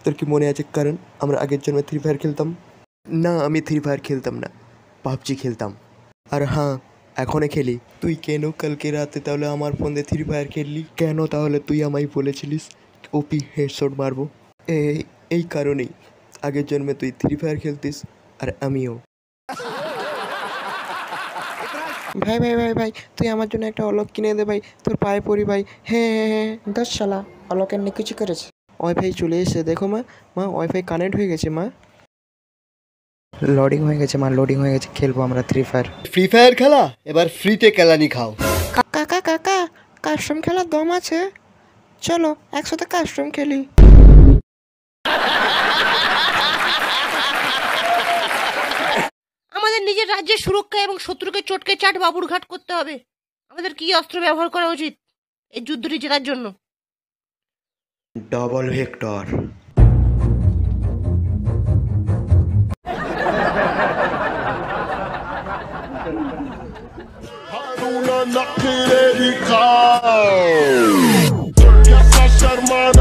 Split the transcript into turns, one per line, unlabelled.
তোর কি মনে আছে কারণ আমরা আগের জন্মে ফ্রি ফায়ার খেলতাম? না, আমি ফ্রি ফায়ার খেলতাম না, পাবজি খেলতাম। আর হ্যাঁ, এখনও খেলি। তুই কেন কালকে রাতে তাহলে আমার ফোন দিয়ে ফ্রি ফায়ার খেললি কেন? তাহলে তুই আমায় বলেছিলিস ওপি হেডশট মারবো। এই কারণেই আগের জন্মে তুই ফ্রি ফায়ার খেলতিস আর আমিও। ভাই ভাই ভাই ভাই, তুই আমার জন্য একটা অলক কিনে দে ভাই, তোর পায়ে পড়ি ভাই। হ্যাঁ হ্যাঁ হ্যাঁ।
দশ শালা অলোকের নিয়ে কিছু করেছে?
ওয়াইফাই চলে এসেছে, দেখো মা। মা, ওয়াইফাই কানেক্ট হয়ে গেছে মা।
লোডিং হয়ে গেছে মা, লোডিং হয়ে গেছে, খেলবো আমরা ফ্রি ফায়ার।
ফ্রি ফায়ার খেলা এবার ফ্রিতে কেলানি খাও।
কাকা কাকা, কাস্টম খেলার দম আছে, চলো একসাথে কাস্টম খেলি।
আমাদের নিজের রাজ্যের সুরক্ষা এবং শত্রুকে চটকে চাট বাবুরঘাট করতে হবে। আমাদের কি অস্ত্র ব্যবহার করা উচিত এই যুদ্ধটি জেতার জন্য?
Double vector.
Haruna Nakireika. Turkiya Şarman